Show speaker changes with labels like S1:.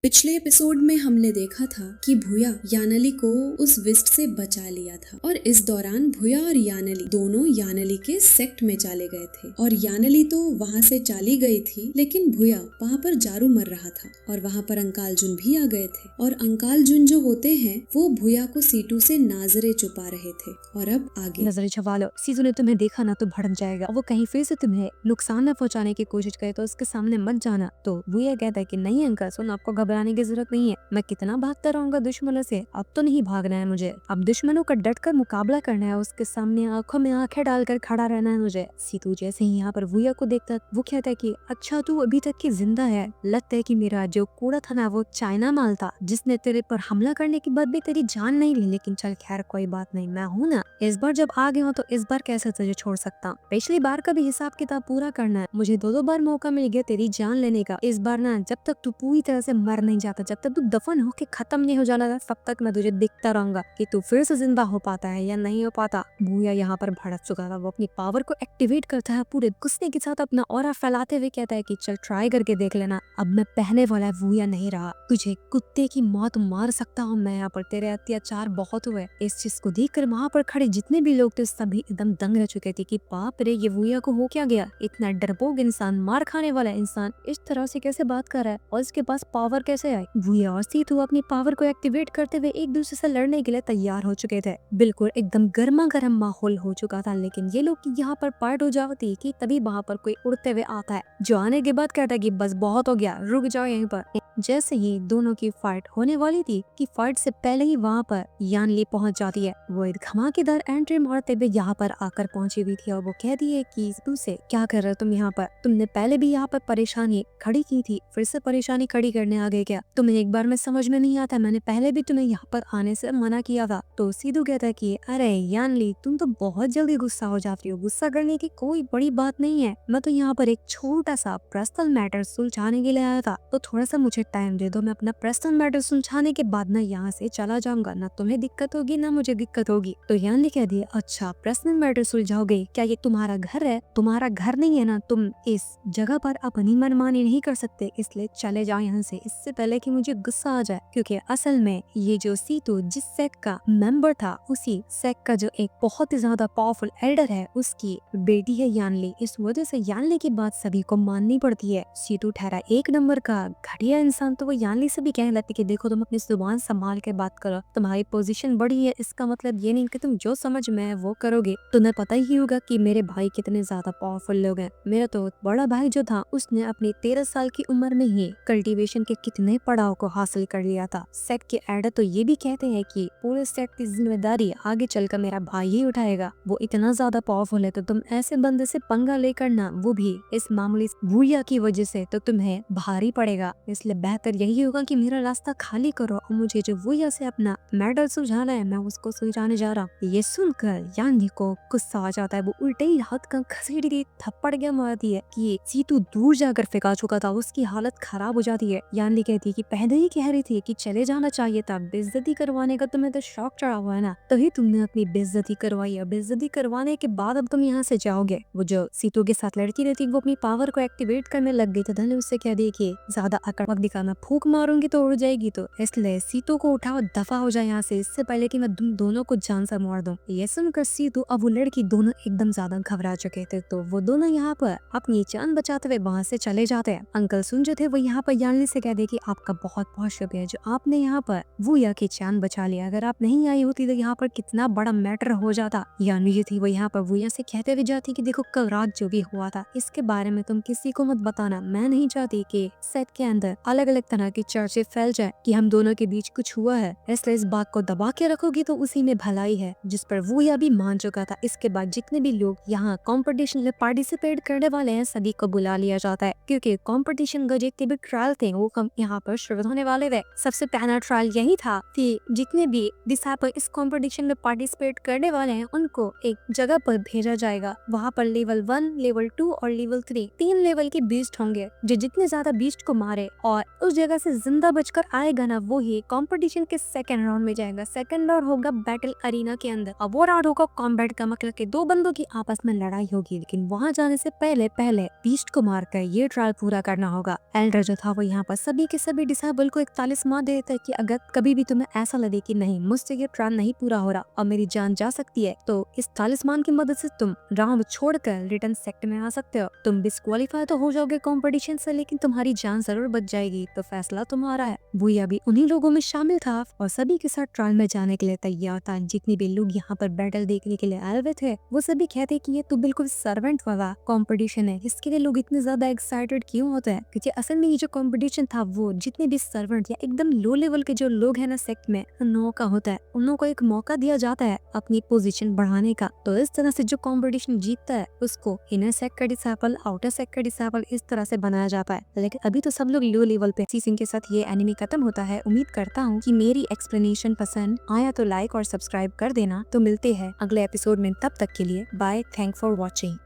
S1: पिछले एपिसोड में हमने देखा था कि भूया यानली को उस विस्ट से बचा लिया था और इस दौरान भूया और यानली दोनों यानली के सेक्ट में चले गए थे और यानली तो वहाँ से चली गई थी, लेकिन भूया वहाँ पर जारू मर रहा था और वहाँ पर अंकालजुन भी आ गए थे और अंकालजुन जो होते हैं वो भूया को सीटू से नाजरे छुपा रहे थे। और अब आगे
S2: नजरें छुपा लो, सीजू ने तुम्हें देखा ना तो भड़क जाएगा। वो कहीं फिर से तुम्हें नुकसान न पहुंचाने की कोशिश करे तो उसके सामने मत जाना। तो वो ये कहता है कि नहीं अंकल सुन, आपको घबराने की जरूरत नहीं है, मैं कितना भागता रहूंगा दुश्मनों से, अब तो नहीं भागना है मुझे, अब दुश्मनों का डट कर मुकाबला करना है, उसके सामने आंखों में आंखें डालकर खड़ा रहना है मुझे। सीतू जैसे ही यहाँ पर वुया को देखता वो कहता है कि अच्छा तू अभी तक की जिंदा है, लगता है कि मेरा जो कूड़ा था ना वो चाइना माल था जिसने तेरे पर हमला करने के बाद भी तेरी जान नहीं ली, लेकिन चल खैर कोई बात नहीं, मैं हूँ ना, इस बार जब आ गया हूँ तो इस बार कैसे तुझे छोड़ सकता हूँ, पिछली बार का भी हिसाब किताब पूरा करना है, मुझे दो बार मौका मिल गया तेरी जान लेने का, इस बार ना जब तक तू पूरी तरह से मर नहीं जाता, जब तक तू दफन होके खत्म नहीं हो जाना था, तब तक मैं तुझे देखता रहूंगा कि तू फिर से जिंदा हो पाता है या नहीं हो पाता। भूया यहाँ पर भड़क चुका था, वो अपनी पावर को एक्टिवेट करता है, पूरे गुस्से के साथ अपना ऑरा फैलाते हुए कहता है कि चल ट्राई करके देख लेना, अब मैं पहने वाला भूया नहीं रहा, तुझे कुत्ते की मौत मार सकता हूँ मैं, यहाँ पर तेरे अत्याचार बहुत हुए। इस चीज को देखकर वहाँ पर खड़े जितने भी लोग थे सभी एकदम दंग रह चुके थे कि बाप रे ये वुया को हो क्या गया, इतना डरपोक इंसान, मार खाने वाला इंसान इस तरह से कैसे बात कर रहा है और इसके पास पावर कैसे आई। वुया और सीतू अपनी पावर को एक्टिवेट करते हुए एक दूसरे से लड़ने के लिए तैयार हो चुके थे, बिल्कुल एकदम गर्मा गर्म माहौल हो चुका था। लेकिन ये लोग यहाँ पर पार्ट हो जाती कि तभी वहाँ पर कोई उड़ते हुए आता है जो आने के बाद कहता है कि बस बहुत हो गया, रुक जाओ यहीं पर। जैसे ही दोनों की फाइट होने वाली थी कि फाइट से पहले ही वहाँ पर यानली पहुंच जाती है, वो एक धमाकेदार एंट्री मारते हुए यहाँ पर आकर पहुंची हुई थी और वो कहती है कि तुझसे क्या कर रहे हो तुम यहाँ पर, तुमने पहले भी यहाँ पर परेशानी खड़ी की थी, फिर से परेशानी खड़ी करने आ गए क्या, तुम्हें एक बार में समझ में नहीं आता, मैंने पहले भी तुम्हें यहाँ पर आने से मना किया था। तो सीधू कहता है कि अरे यानली तुम तो बहुत जल्दी गुस्सा हो जाती हो, गुस्सा करने की कोई बड़ी बात नहीं है, मैं तो यहाँ पर एक छोटा सा पर्सनल मैटर सुलझाने के लिए आया था, तो थोड़ा सा मुझे टाइम दे दो, मैं अपना पर्सनल मैटर सुलझाने के बाद ना यहाँ से चला जाऊंगा, ना तुम्हें दिक्कत होगी ना मुझे दिक्कत होगी। तो यानली कह दिया अच्छा पर्सनल मैटर सुलझाओगे, क्या ये तुम्हारा घर है, तुम्हारा घर नहीं है ना, तुम इस जगह पर अपनी मनमानी नहीं कर सकते, इसलिए चले जाओ यहाँ से, इससे पहले कि मुझे गुस्सा आ जाए। क्योंकि असल में ये जो सीतू जिस सेक्ट का मेंबर था उसी सेक्ट का जो एक बहुत ही ज्यादा पावरफुल एल्डर है उसकी बेटी है यानली, इस वजह से यानली की बात सभी को माननी पड़ती है। सीतू ठहरा एक नंबर का घटिया इंसान, तो वो यानली से भी कहने लगती कि देखो तुम अपनी जुबान संभाल के बात करो, तुम्हारी पोजीशन बड़ी है, इसका मतलब ये नहीं कि तुम जो समझ में है वो करोगे, तुम्हें पता ही होगा कि मेरे भाई कितने ज्यादा पावरफुल लोग हैं, मेरा तो बड़ा भाई जो था उसने अपनी 13 साल की उम्र में ही कल्टीवेशन के कितने पड़ाव को हासिल कर लिया था। सेक्ट के एडर तो ये भी कहते हैं कि पूरे सेक्ट की जिम्मेदारी आगे चलकर मेरा भाई ही उठाएगा, वो इतना ज्यादा पावरफुल है, तो तुम ऐसे बंदे से पंगा लेकर ना, वो भी इस मामूली भूया की वजह से, तो तुम्हें भारी पड़ेगा, इसलिए बेहतर यही होगा कि मेरा रास्ता खाली करो और मुझे जो भूया से अपना मैटर सुलझाना है मैं उसको सुलझाने जा रहा हूँ। ये सुनकर यानली को गुस्सा आ जाता है, वो उल्टे ही हाथ का घसीटी थप्पड़ क्या मारती है कि सीतू दूर जाकर फेंका चुका था, उसकी हालत खराब हो जाती है। यानली कहती है कि पहले ही कह रही थी कि चले जाना चाहिए था, बेइज्जती करवाने का तुम्हें तो शौक चढ़ा हुआ है ना, तभी तुमने अपनी बेइज्जती करवाई है, बेइज्जती करवाने के बाद अब तुम यहाँ से जाओगे। वो जो सीतू के साथ लड़की रहती वो अपनी पावर को एक्टिवेट करने लग गई, तो धन उससे कह दी कि ज्यादा अकड़ दिखाना, फूक मारूंगी तो उड़ जाएगी, तो इसलिए सीतू को उठाओ, दफा हो जाए यहाँ से, इससे पहले कि मैं तुम दोनों को जान से मार दूं। ये सुनकर सीतू अब वो लड़की दोनों एकदम ज्यादा घबरा चुके थे, तो वो दोनों यहाँ पर अपनी जान बचाते हुए वहाँ से चले जाते हैं। अंकल सुन जो थे वो यहाँ पर यानली से कह दे कि आपका बहुत बहुत शुक्रिया जो आपने यहाँ पर वुया की जान बचा लिया, अगर आप नहीं आई होती तो यहाँ पर कितना बड़ा मैटर हो जाता। यानली जो थी वो यहाँ पर वुया से कहते हुए जाती कि देखो कल रात जो भी हुआ था इसके बारे में तुम किसी को मत बताना, मैं नहीं चाहती कि सेट के अंदर अलग अलग तरह की चर्चे फैल जाए कि हम दोनों के बीच कुछ हुआ है, इसलिए इस बात को दबा के रखोगी तो उसी में भलाई है, जिस पर वुया भी मान चुका था। इसके बाद जितने भी लोग यहाँ कॉम्पिटिशन में पार्टिसिपेट करने वाले हैं सभी को बुला लिया जाता है, क्योंकि कॉम्पिटिशन का जितने भी ट्रायल थे वो यहाँ पर शुरू होने वाले थे। सबसे पहला ट्रायल यही था कि जितने भी डिसाइपल इस कॉम्पिटिशन में पार्टिसिपेट करने वाले हैं उनको एक जगह पर भेजा जाएगा, वहाँ पर लेवल 1, लेवल 2 और लेवल 3 तीन लेवल के बीस्ट होंगे, जो जितने ज्यादा बीस्ट को मारे और उस जगह से जिंदा बचकर आएगा ना वो ही कॉम्पिटिशन के सेकंड राउंड में जाएगा। सेकंड राउंड होगा बैटल अरीना के अंदर, अब वो राउंड होगा कॉम्बैट का, मतलब कि दो बंदों की आपस में लड़ाई होगी, लेकिन वहाँ जाने से पहले पहले बीस्ट को मारकर ये ट्रायल पूरा करना होगा। एल्डर जो था वो यहाँ पर सभी के सभी डिसेबल को एक तालिस्मान दे देता है कि अगर कभी भी तुम्हें ऐसा लगे कि नहीं मुझसे ये ट्रायल नहीं पूरा हो रहा और मेरी जान जा सकती है, तो इस तालिस्मान की मदद से तुम राउंड छोड़कर रिटर्न सेक्ट में आ सकते हो। तुम डिस्क्वालीफाई तो हो जाओगे कंपटीशन से, लेकिन तुम्हारी जान जरूर बच जाएगी, तो फैसला तुम्हारा है। भूया भी उन्हीं लोगों में शामिल था और सभी के साथ ट्रायल में जाने के लिए तैयार था। जितने भी लोग यहाँ पर बैटल देखने के लिए आए हुए थे वो सभी कहते कि ये तो बिल्कुल सर्वेंट वाला कंपटीशन है, इसके लिए लोग इतने ज्यादा एक्साइटेड क्यों होते हैं? क्योंकि असल में ये जो कंपटीशन था वो जितने भी सर्वेंट या एकदम लो लेवल के जो लोग हैं ना सेक्ट में, उन लोगों का होता है। उन लोगों को एक मौका दिया जाता है अपनी पोजीशन बढ़ाने का। तो इस तरह से जो कंपटीशन जीतता है उसको इनर सेक्ट का डिसेबल, आउटर सेक्ट का डिसेबल इस तरह से बनाया जाता है। लेकिन अभी तो सब लोग लो लेवल पे। सीजन के साथ ये एनिमे खत्म होता है। उम्मीद करता हूँ कि मेरी एक्सप्लेनेशन पसंद आया तो लाइक और सब्सक्राइब कर देना। तो मिलते हैं अगले एपिसोड में, तब तक के लिए बाय, थैंक फॉर वॉचिंग।